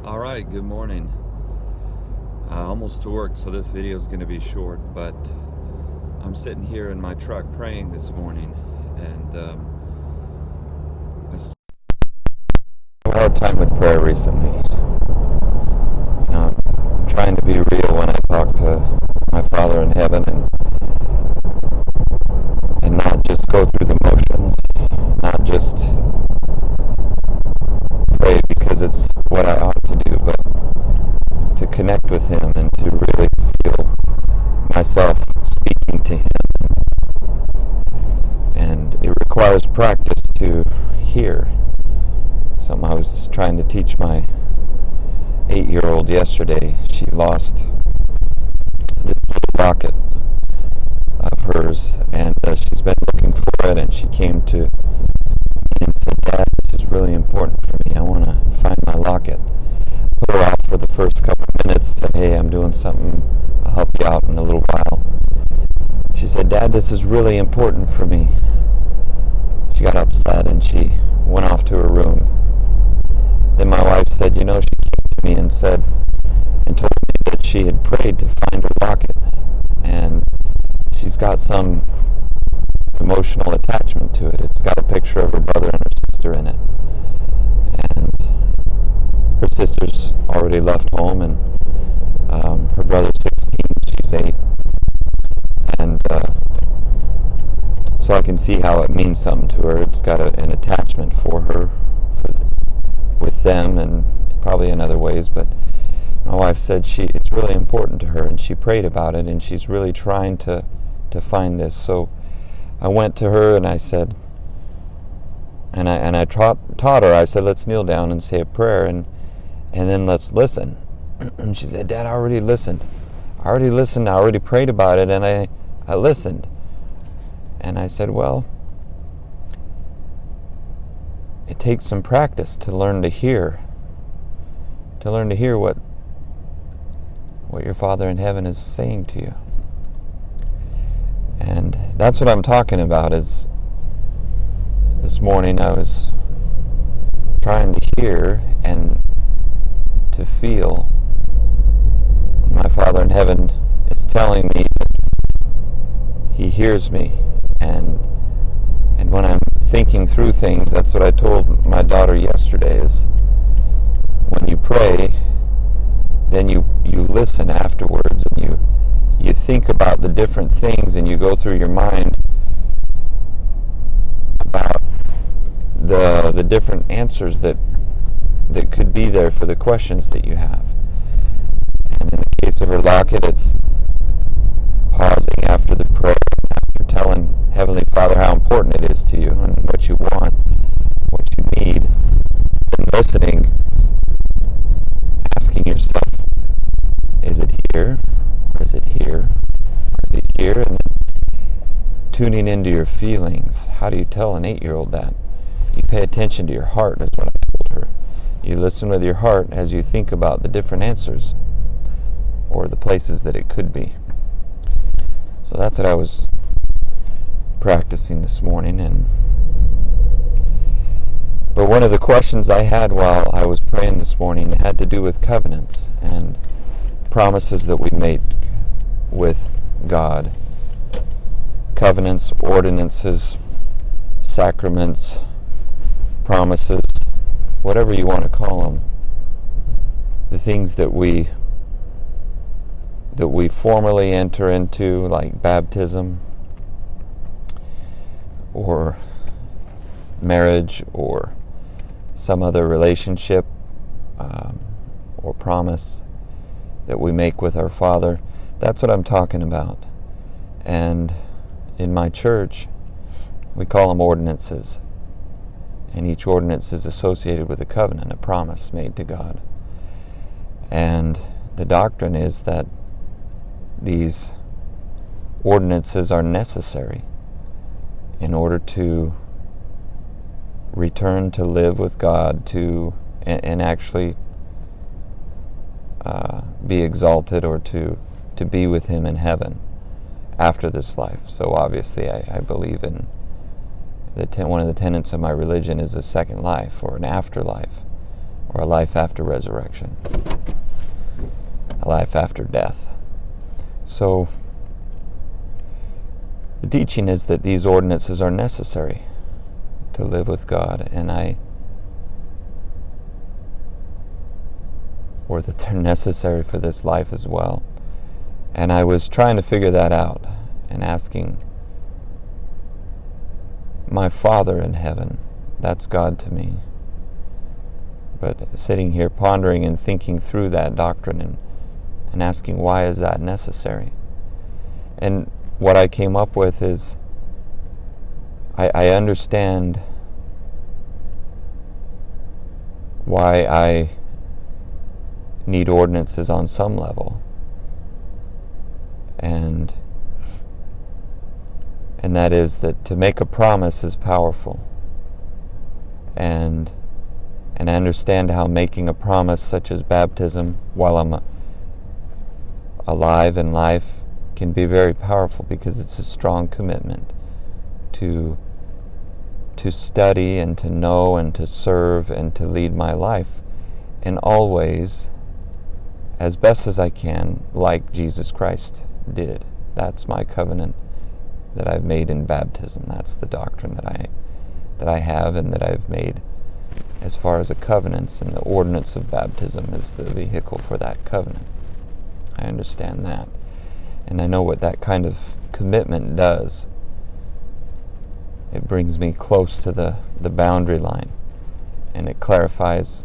All right, good morning. Almost to work, so this video is going to be short, but I'm sitting here in my truck praying this morning, and I have a hard time with prayer recently. I'm trying to be real when I talk to my Father in heaven and not just go through the motions, not just pray because it's what I ought to do, but to connect with Him and to really feel myself speaking to Him. And it requires practice to hear. Something I was trying to teach my 8-year-old yesterday. She lost this little locket of hers, and she's been looking for it, and she came to me and said, "Dad, this is really important for me. I want to find my locket." Put her out for the first couple of minutes, said, "Hey, I'm doing something. I'll help you out in a little while." She said, "Dad, this is really important for me." She got upset and she went off to her room. Then my wife said, she came to me and said, and told me that she had prayed to find her locket, and she's got some emotional attachment to it. It's got a picture of her brother and her sister in it, and her sister's already left home, and her brother's 16, she's 8, and so I can see how it means something to her. It's got an attachment for her, with them, and probably in other ways, but my wife said it's really important to her, and she prayed about it, and she's really trying to find this. So I went to her and I said, and I taught her, I said, let's kneel down and say a prayer, and then let's listen. And she said, "Dad, I already listened. I already prayed about it, and I listened." And I said, "Well, it takes some practice to learn to hear what your Father in heaven is saying to you." And that's what I'm talking about. Is this morning I was trying to hear and to feel my Father in heaven is telling me that He hears me, and when I'm thinking through things, that's what I told my daughter yesterday, is when you pray, then you listen afterwards, and you think about the different things, and you go through your mind about the different answers that could be there for the questions that you have. And in the case of her locket, it's pausing after the prayer, after telling Heavenly Father how important it is to you and what you want, what you need, and listening, asking yourself, is it here, or is it here, or is it here, and then tuning into your feelings. How do you tell an 8-year-old that? You pay attention to your heart, is what I told her. You listen with your heart as you think about the different answers, or the places that it could be. So that's what I was practicing this morning. But one of the questions I had while I was praying this morning had to do with covenants and promises that we made with God. Covenants, ordinances, sacraments, promises, whatever you want to call them. The things that we formally enter into, like baptism, or marriage, or some other relationship, or promise that we make with our Father. That's what I'm talking about. And in my church, we call them ordinances. And each ordinance is associated with a covenant, a promise made to God. And the doctrine is that these ordinances are necessary in order to return to live with God, and actually be exalted, or to be with Him in heaven after this life. So obviously I believe in one of the tenets of my religion is a second life, or an afterlife. or a life after resurrection, a life after death. So the teaching is that these ordinances are necessary to live with God, or that they're necessary for this life as well. And I was trying to figure that out and asking my Father in heaven, that's God to me. But sitting here pondering and thinking through that doctrine and asking, why is that necessary? And what I came up with is, I understand why I need ordinances on some level, and that is that to make a promise is powerful, and I understand how making a promise such as baptism while I'm alive in life can be very powerful, because it's a strong commitment to study and to know and to serve and to lead my life in all ways as best as I can, like Jesus Christ did. That's my covenant that I've made in baptism. That's the doctrine that I have and that I've made as far as the covenants, and the ordinance of baptism is the vehicle for that covenant. I understand that, and I know what that kind of commitment does. It brings me close to the boundary line, and it clarifies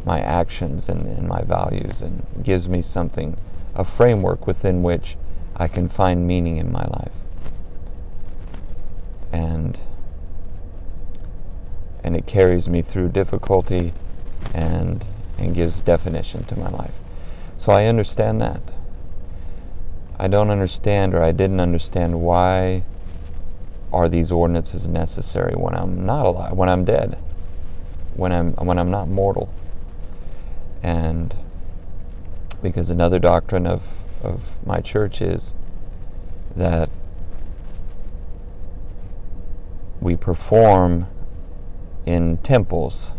my actions and my values, and gives me something, a framework within which I can find meaning in my life. And it carries me through difficulty and gives definition to my life. So I understand that. I don't understand, or I didn't understand, why are these ordinances necessary when I'm not alive, when I'm dead, when I'm not mortal. And because another doctrine of my church is that we perform in temples.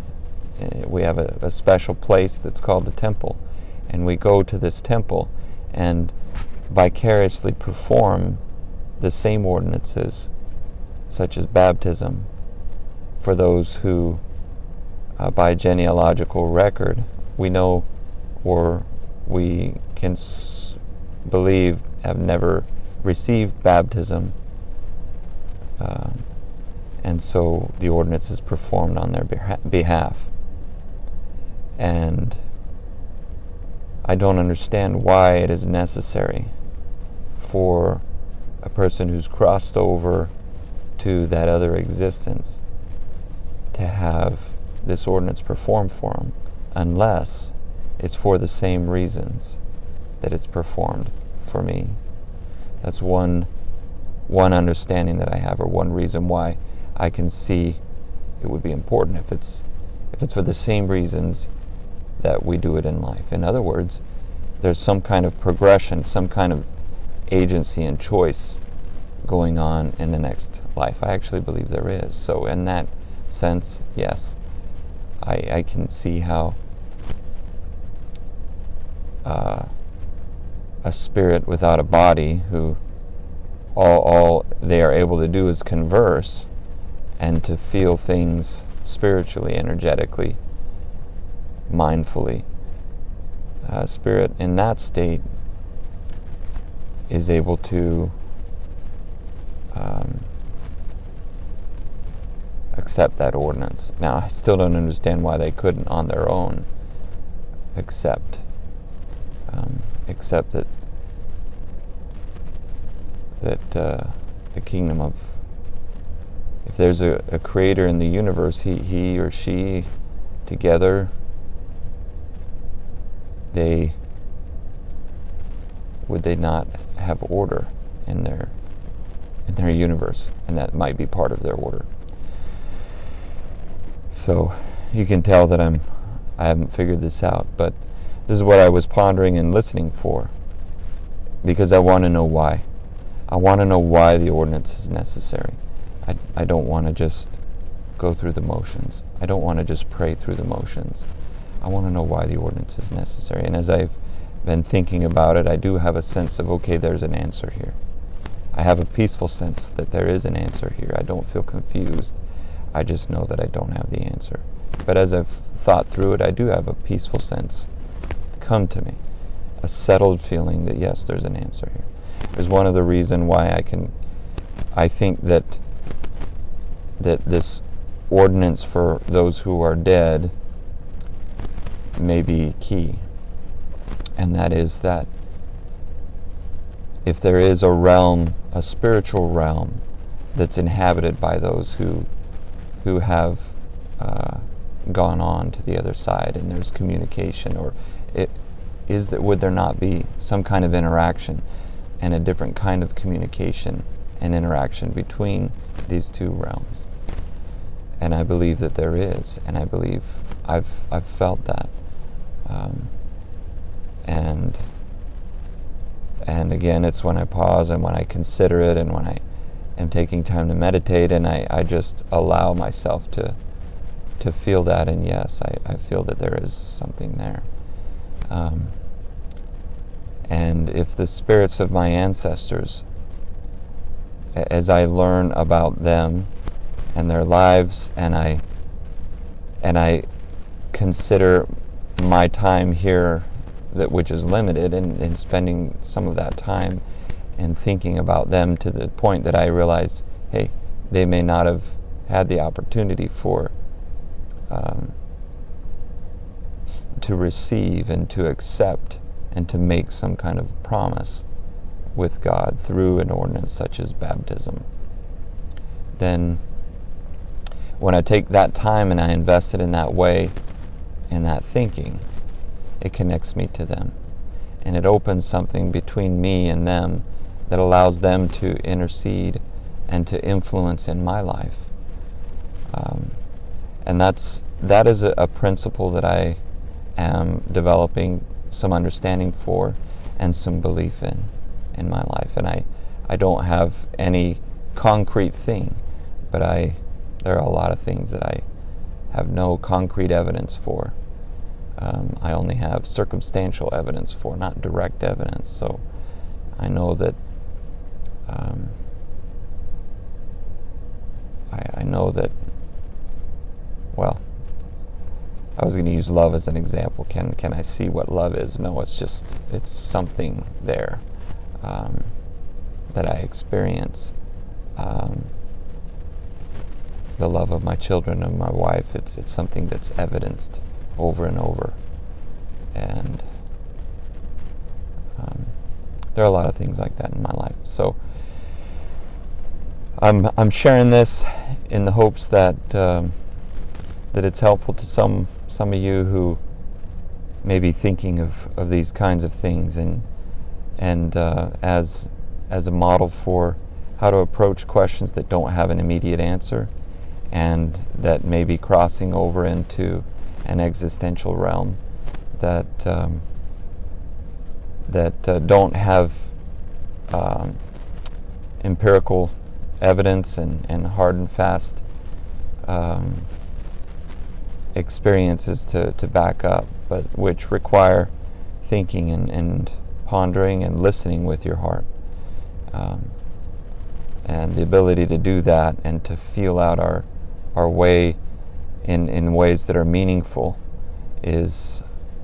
We have a special place that's called the temple, and we go to this temple and vicariously perform the same ordinances, such as baptism, for those who, by genealogical record, we know, or we can believe, have never received baptism, and so the ordinance is performed on their behalf. And I don't understand why it is necessary for a person who's crossed over to that other existence to have this ordinance performed for them, unless it's for the same reasons that it's performed for me. That's one understanding that I have, or one reason why I can see it would be important, if it's for the same reasons that we do it in life. In other words, there's some kind of progression, some kind of agency and choice going on in the next life. I actually believe there is. So in that sense, yes, I can see how a spirit without a body, who all they are able to do is converse and to feel things spiritually, energetically, mindfully. Spirit in that state is able to accept that ordinance. Now, I still don't understand why they couldn't on their own accept that the kingdom of, if there's a creator in the universe, he or she together, would they not have order in their universe? And that might be part of their order. So you can tell that I haven't figured this out, but this is what I was pondering and listening for, because I want to know why. I want to know why the ordinance is necessary. I don't want to just go through the motions. I don't want to just pray through the motions. I want to know why the ordinance is necessary. And as I've been thinking about it, I do have a sense of, okay, there's an answer here. I have a peaceful sense that there is an answer here. I don't feel confused. I just know that I don't have the answer. But as I've thought through it, I do have a peaceful sense come to me, a settled feeling that yes, there's an answer here. Is one of the reasons why I think that this ordinance for those who are dead may be key, and that is that if there is a realm, a spiritual realm, that's inhabited by those who have gone on to the other side, and there's communication, or would there not be some kind of interaction and a different kind of communication and interaction between these two realms? And I believe that there is, and I believe I've felt that, and again, it's when I pause and when I consider it and when I am taking time to meditate, and I just allow myself to feel that, and yes, I feel that there is something there. And if the spirits of my ancestors, as I learn about them and their lives, and I consider my time here, which is limited, and spending some of that time and thinking about them to the point that I realize, hey, they may not have had the opportunity to receive and to accept and to make some kind of promise with God through an ordinance such as baptism. Then when I take that time and I invest it in that way, in that thinking, it connects me to them. And it opens something between me and them that allows them to intercede and to influence in my life. And that is a principle that I am developing some understanding for and some belief in my life. And I don't have any concrete thing, but there are a lot of things that I have no concrete evidence for. I only have circumstantial evidence for, not direct evidence. So I know that I know that, well, I was going to use love as an example. Can I see what love is? No, it's something there that I experience. The love of my children and my wife, it's something that's evidenced over and over. And there are a lot of things like that in my life. So I'm sharing this in the hopes that it's helpful to some of you who may be thinking of these kinds of things, and as a model for how to approach questions that don't have an immediate answer, and that may be crossing over into an existential realm that don't have empirical evidence and hard and fast experiences to back up, but which require thinking and pondering and listening with your heart. And the ability to do that and to feel out our way in ways that are meaningful is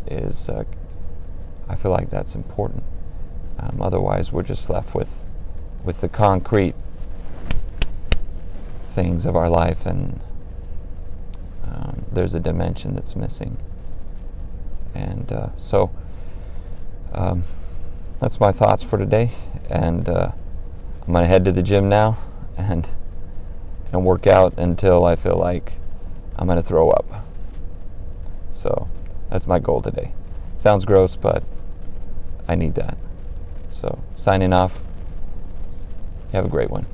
I feel like that's important. Otherwise, we're just left with the concrete things of our life, and there's a dimension that's missing. And so that's my thoughts for today. And I'm going to head to the gym now and work out until I feel like I'm going to throw up. So that's my goal today. Sounds gross, but I need that. So signing off. Have a great one.